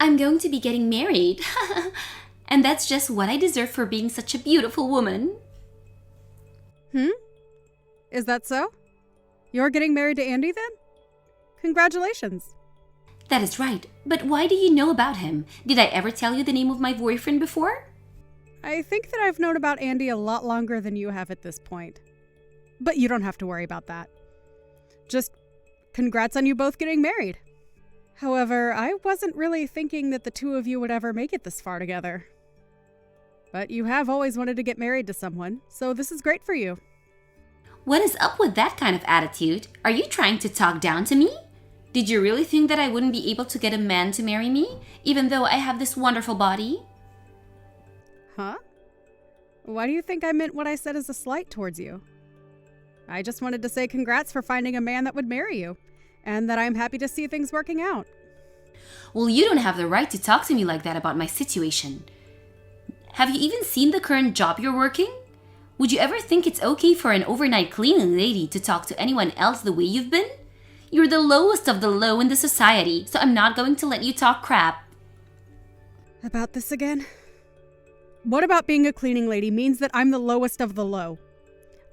I'm going to be getting married. And that's just what I deserve for being such a beautiful woman. Is that so? You're getting married to Andy then? Congratulations. That is right. But why do you know about him? Did I ever tell you the name of my boyfriend before? I think that I've known about Andy a lot longer than you have at this point. But you don't have to worry about that. Just congrats on you both getting married. However, I wasn't really thinking that the two of you would ever make it this far together. But you have always wanted to get married to someone, so this is great for you. What is up with that kind of attitude? Are you trying to talk down to me? Did you really think that I wouldn't be able to get a man to marry me, even though I have this wonderful body? Huh? Why do you think I meant what I said as a slight towards you? I just wanted to say congrats for finding a man that would marry you, and that I'm happy to see things working out. Well, you don't have the right to talk to me like that about my situation. Have you even seen the current job you're working? Would you ever think it's okay for an overnight cleaning lady to talk to anyone else the way you've been? You're the lowest of the low in the society, so I'm not going to let you talk crap. About this again? What about being a cleaning lady means that I'm the lowest of the low?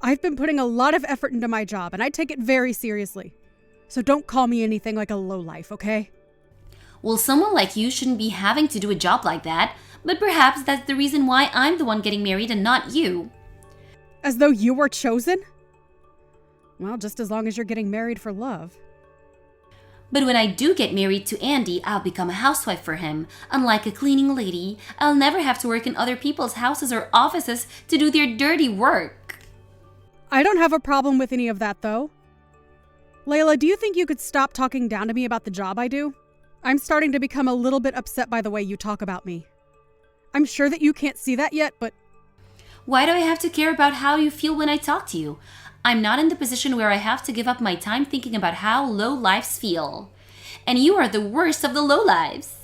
I've been putting a lot of effort into my job, and I take it very seriously. So don't call me anything like a lowlife, okay? Well, someone like you shouldn't be having to do a job like that, but perhaps that's the reason why I'm the one getting married and not you. As though you were chosen? Well, just as long as you're getting married for love. But when I do get married to Andy, I'll become a housewife for him. Unlike a cleaning lady, I'll never have to work in other people's houses or offices to do their dirty work. I don't have a problem with any of that, though. Layla, do you think you could stop talking down to me about the job I do? I'm starting to become a little bit upset by the way you talk about me. I'm sure that you can't see that yet, but... Why do I have to care about how you feel when I talk to you? I'm not in the position where I have to give up my time thinking about how low lives feel. And you are the worst of the low lives.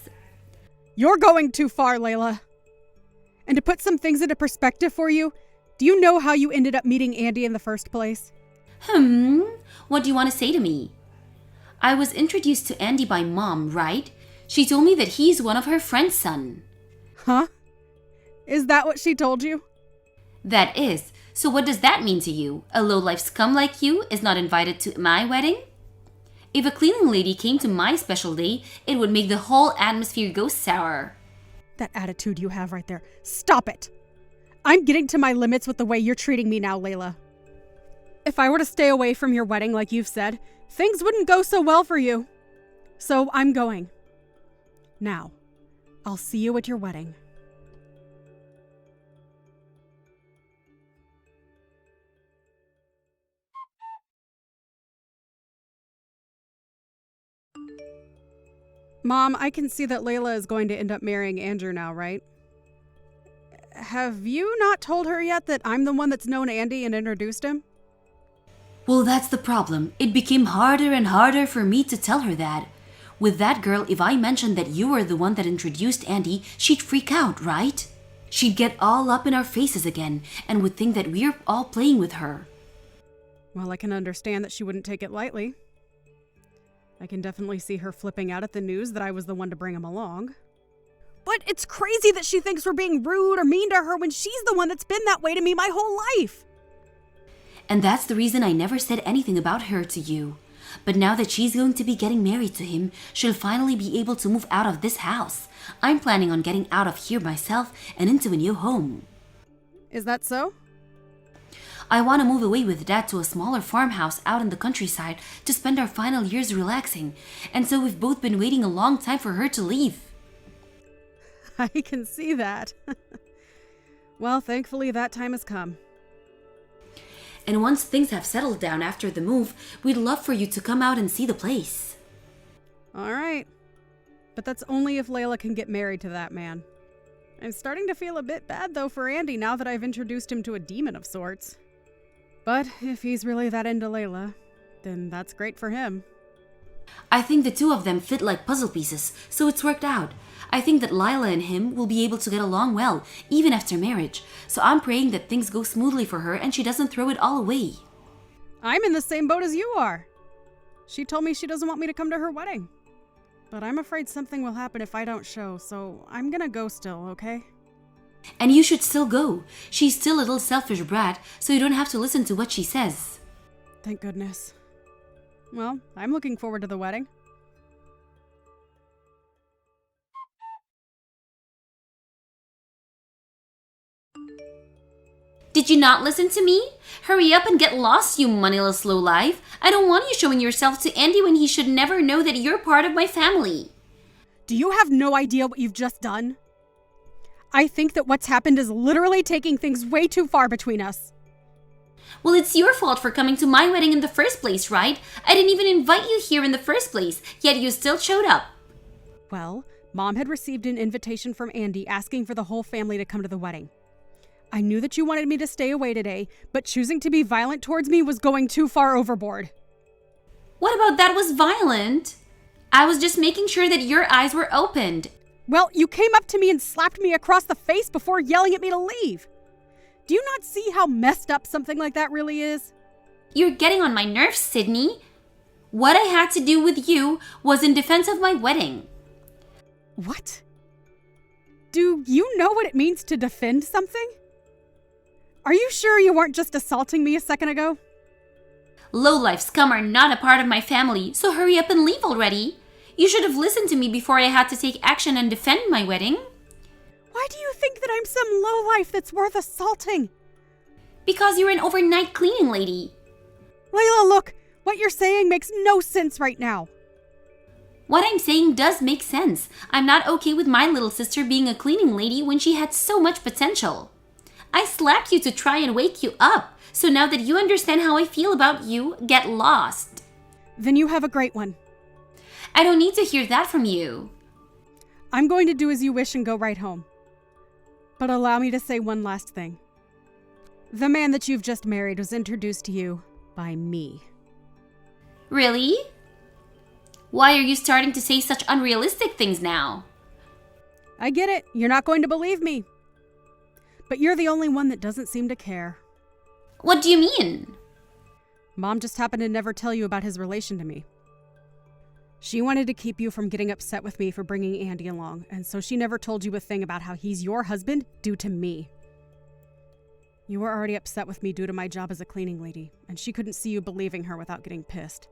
You're going too far, Layla. And to put some things into perspective for you, do you know how you ended up meeting Andy in the first place? What do you want to say to me? I was introduced to Andy by Mom, right? She told me that he's one of her friend's son. Huh? Is that what she told you? That is. So what does that mean to you? A low-life scum like you is not invited to my wedding? If a cleaning lady came to my special day, it would make the whole atmosphere go sour. That attitude you have right there. Stop it! I'm getting to my limits with the way you're treating me now, Layla. If I were to stay away from your wedding like you've said, things wouldn't go so well for you. So I'm going. Now, I'll see you at your wedding. Mom, I can see that Layla is going to end up marrying Andrew now, right? Have you not told her yet that I'm the one that's known Andy and introduced him? Well, that's the problem. It became harder and harder for me to tell her that. With that girl, if I mentioned that you were the one that introduced Andy, she'd freak out, right? She'd get all up in our faces again and would think that we're all playing with her. Well, I can understand that she wouldn't take it lightly. I can definitely see her flipping out at the news that I was the one to bring him along. But it's crazy that she thinks we're being rude or mean to her when she's the one that's been that way to me my whole life. And that's the reason I never said anything about her to you. But now that she's going to be getting married to him, she'll finally be able to move out of this house. I'm planning on getting out of here myself and into a new home. Is that so? I want to move away with Dad to a smaller farmhouse out in the countryside to spend our final years relaxing. And so we've both been waiting a long time for her to leave. I can see that. Well, thankfully that time has come. And once things have settled down after the move, we'd love for you to come out and see the place. All right. But that's only if Layla can get married to that man. I'm starting to feel a bit bad, though, for Andy now that I've introduced him to a demon of sorts. But if he's really that into Layla, then that's great for him. I think the two of them fit like puzzle pieces, so it's worked out. I think that Lila and him will be able to get along well, even after marriage. So I'm praying that things go smoothly for her and she doesn't throw it all away. I'm in the same boat as you are. She told me she doesn't want me to come to her wedding. But I'm afraid something will happen if I don't show, so I'm gonna go still, okay? And you should still go. She's still a little selfish brat, so you don't have to listen to what she says. Thank goodness. Well, I'm looking forward to the wedding. Did you not listen to me? Hurry up and get lost, you moneyless lowlife. I don't want you showing yourself to Andy when he should never know that you're part of my family. Do you have no idea what you've just done? I think that what's happened is literally taking things way too far between us. Well, it's your fault for coming to my wedding in the first place, right? I didn't even invite you here in the first place, yet you still showed up. Well, Mom had received an invitation from Andy asking for the whole family to come to the wedding. I knew that you wanted me to stay away today, but choosing to be violent towards me was going too far overboard. What about that was violent? I was just making sure that your eyes were opened. Well, you came up to me and slapped me across the face before yelling at me to leave. Do you not see how messed up something like that really is? You're getting on my nerves, Sydney. What I had to do with you was in defense of my wedding. What? Do you know what it means to defend something? Are you sure you weren't just assaulting me a second ago? Lowlife scum are not a part of my family, so hurry up and leave already. You should have listened to me before I had to take action and defend my wedding. Why do you think that I'm some lowlife that's worth assaulting? Because you're an overnight cleaning lady. Layla, look, what you're saying makes no sense right now. What I'm saying does make sense. I'm not okay with my little sister being a cleaning lady when she had so much potential. I slapped you to try and wake you up, so now that you understand how I feel about you, get lost. Then you have a great one. I don't need to hear that from you. I'm going to do as you wish and go right home. But allow me to say one last thing. The man that you've just married was introduced to you by me. Really? Why are you starting to say such unrealistic things now? I get it. You're not going to believe me. But you're the only one that doesn't seem to care. What do you mean? Mom just happened to never tell you about his relation to me. She wanted to keep you from getting upset with me for bringing Andy along, and so she never told you a thing about how he's your husband due to me. You were already upset with me due to my job as a cleaning lady, and she couldn't see you believing her without getting pissed.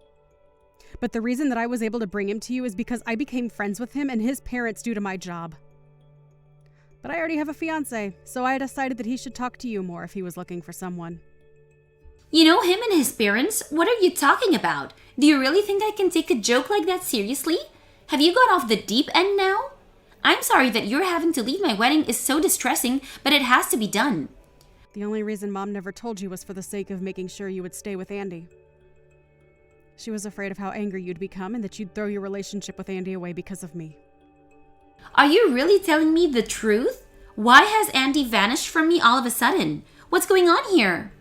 But the reason that I was able to bring him to you is because I became friends with him and his parents due to my job. But I already have a fiancé, so I decided that he should talk to you more if he was looking for someone. You know him and his parents? What are you talking about? Do you really think I can take a joke like that seriously? Have you gone off the deep end now? I'm sorry that you're having to leave my wedding is so distressing, but it has to be done. The only reason Mom never told you was for the sake of making sure you would stay with Andy. She was afraid of how angry you'd become and that you'd throw your relationship with Andy away because of me. Are you really telling me the truth? Why has Andy vanished from me all of a sudden? What's going on here?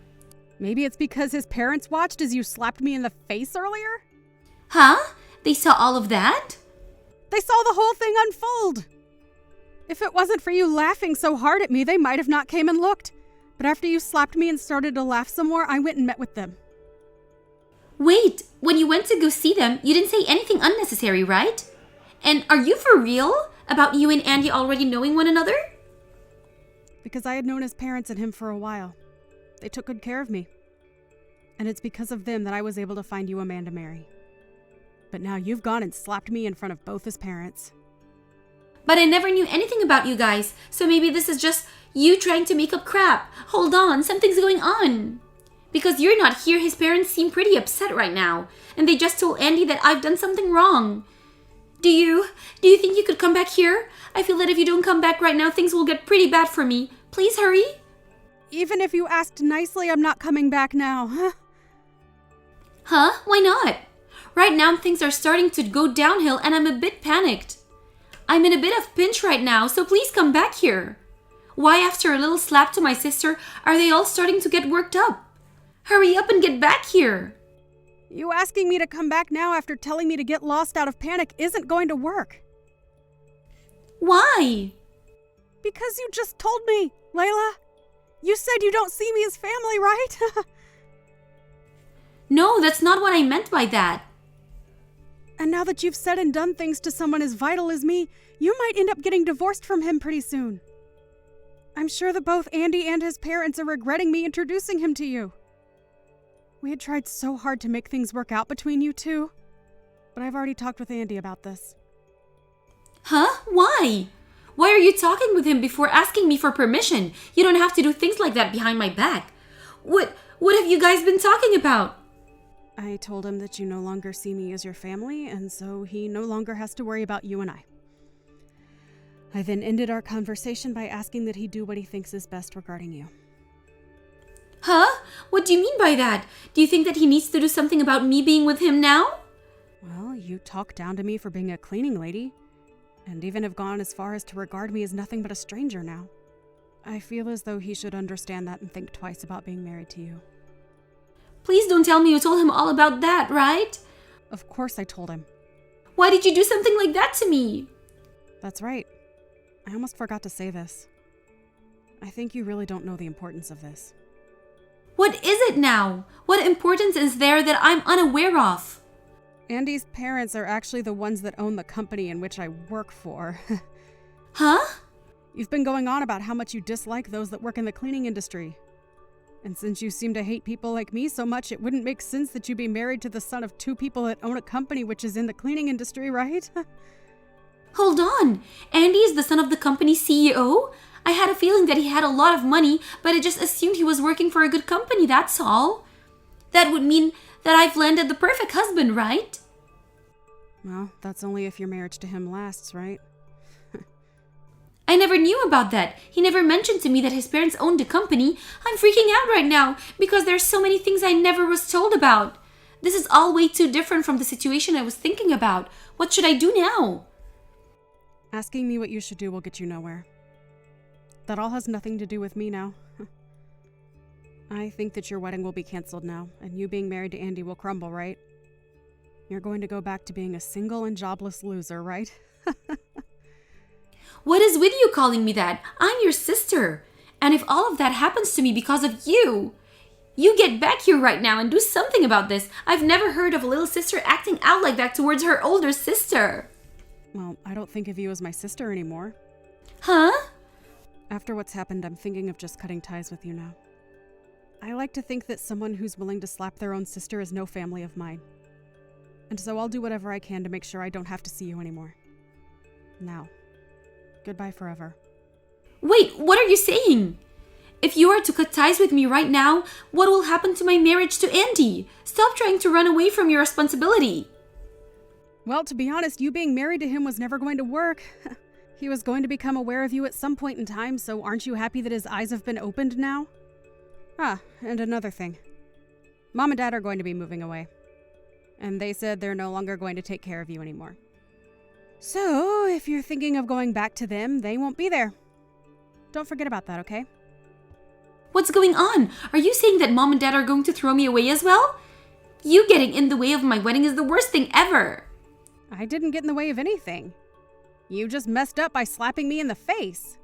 Maybe it's because his parents watched as you slapped me in the face earlier? Huh? They saw all of that? They saw the whole thing unfold. If it wasn't for you laughing so hard at me, they might have not came and looked. But after you slapped me and started to laugh some more, I went and met with them. Wait, when you went to go see them, you didn't say anything unnecessary, right? And are you for real about you and Andy already knowing one another? Because I had known his parents and him for a while. They took good care of me. And it's because of them that I was able to find you a man to marry. But now you've gone and slapped me in front of both his parents. But I never knew anything about you guys, so maybe this is just you trying to make up crap. Hold on, something's going on. Because you're not here, his parents seem pretty upset right now, and they just told Andy that I've done something wrong. Do you think you could come back here? I feel that if you don't come back right now, things will get pretty bad for me. Please hurry. Even if you asked nicely, I'm not coming back now. Huh? Why not? Right now, things are starting to go downhill and I'm a bit panicked. I'm in a bit of pinch right now, so please come back here. Why, after a little slap to my sister, are they all starting to get worked up? Hurry up and get back here. You asking me to come back now after telling me to get lost out of panic isn't going to work. Why? Because you just told me, Layla. You said you don't see me as family, right? No, that's not what I meant by that. And now that you've said and done things to someone as vital as me, you might end up getting divorced from him pretty soon. I'm sure that both Andy and his parents are regretting me introducing him to you. We had tried so hard to make things work out between you two, but I've already talked with Andy about this. Huh? Why? Why are you talking with him before asking me for permission? You don't have to do things like that behind my back. What have you guys been talking about? I told him that you no longer see me as your family, and so he no longer has to worry about you and I. I then ended our conversation by asking that he do what he thinks is best regarding you. Huh? What do you mean by that? Do you think that he needs to do something about me being with him now? Well, you talked down to me for being a cleaning lady, and even have gone as far as to regard me as nothing but a stranger now. I feel as though he should understand that and think twice about being married to you. Please don't tell me you told him all about that, right? Of course I told him. Why did you do something like that to me? That's right. I almost forgot to say this. I think you really don't know the importance of this. What is it now? What importance is there that I'm unaware of? Andy's parents are actually the ones that own the company in which I work for. Huh? You've been going on about how much you dislike those that work in the cleaning industry. And since you seem to hate people like me so much, it wouldn't make sense that you be married to the son of two people that own a company which is in the cleaning industry, right? Hold on. Andy is the son of the company's CEO? I had a feeling that he had a lot of money, but I just assumed he was working for a good company, that's all. That would mean that I've landed the perfect husband, right? Well, that's only if your marriage to him lasts, right? I never knew about that. He never mentioned to me that his parents owned a company. I'm freaking out right now because there's so many things I never was told about. This is all way too different from the situation I was thinking about. What should I do now? Asking me what you should do will get you nowhere. That all has nothing to do with me now. I think that your wedding will be canceled now, and you being married to Andy will crumble, right? You're going to go back to being a single and jobless loser, right? What is with you calling me that? I'm your sister. And if all of that happens to me because of you, you get back here right now and do something about this. I've never heard of a little sister acting out like that towards her older sister. Well, I don't think of you as my sister anymore. Huh? After what's happened, I'm thinking of just cutting ties with you now. I like to think that someone who's willing to slap their own sister is no family of mine. And so I'll do whatever I can to make sure I don't have to see you anymore. Now, goodbye forever. Wait, what are you saying? If you are to cut ties with me right now, what will happen to my marriage to Andy? Stop trying to run away from your responsibility. Well, to be honest, you being married to him was never going to work. He was going to become aware of you at some point in time, so aren't you happy that his eyes have been opened now? Ah, and another thing. Mom and Dad are going to be moving away. And they said they're no longer going to take care of you anymore. So, if you're thinking of going back to them, they won't be there. Don't forget about that, okay? What's going on? Are you saying that Mom and Dad are going to throw me away as well? You getting in the way of my wedding is the worst thing ever. I didn't get in the way of anything. You just messed up by slapping me in the face.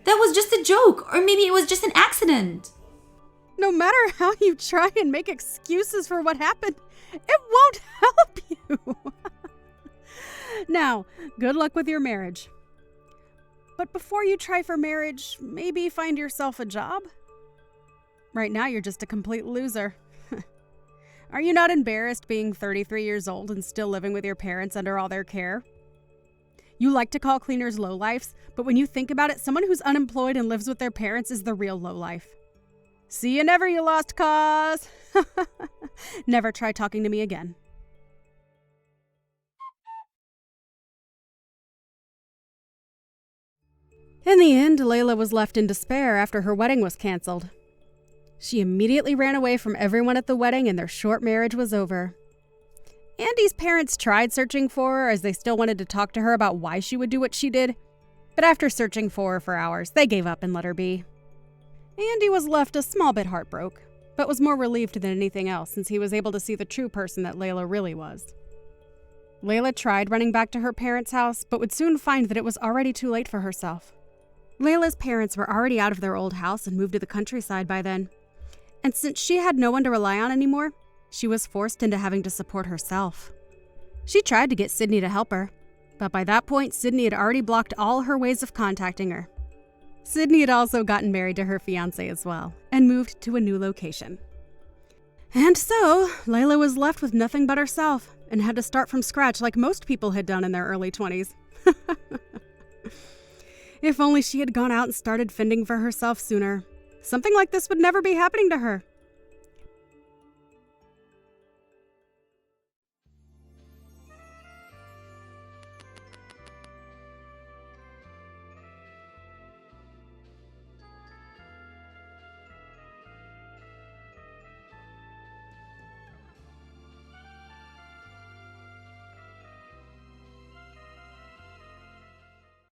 That was just a joke, or maybe it was just an accident. No matter how you try and make excuses for what happened, it won't help you. Now, good luck with your marriage. But before you try for marriage, maybe find yourself a job? Right now, you're just a complete loser. Are you not embarrassed being 33 years old and still living with your parents under all their care? You like to call cleaners lowlifes, but when you think about it, someone who's unemployed and lives with their parents is the real lowlife. See you never, you lost cause. Never try talking to me again. In the end, Layla was left in despair after her wedding was canceled. She immediately ran away from everyone at the wedding and their short marriage was over. Andy's parents tried searching for her as they still wanted to talk to her about why she would do what she did, but after searching for her for hours, they gave up and let her be. Andy was left a small bit heartbroken, but was more relieved than anything else since he was able to see the true person that Layla really was. Layla tried running back to her parents' house, but would soon find that it was already too late for herself. Layla's parents were already out of their old house and moved to the countryside by then. And since she had no one to rely on anymore, she was forced into having to support herself. She tried to get Sydney to help her, but by that point, Sydney had already blocked all her ways of contacting her. Sydney had also gotten married to her fiancé as well, and moved to a new location. And so, Layla was left with nothing but herself, and had to start from scratch like most people had done in their early 20s. If only she had gone out and started fending for herself sooner. Something like this would never be happening to her.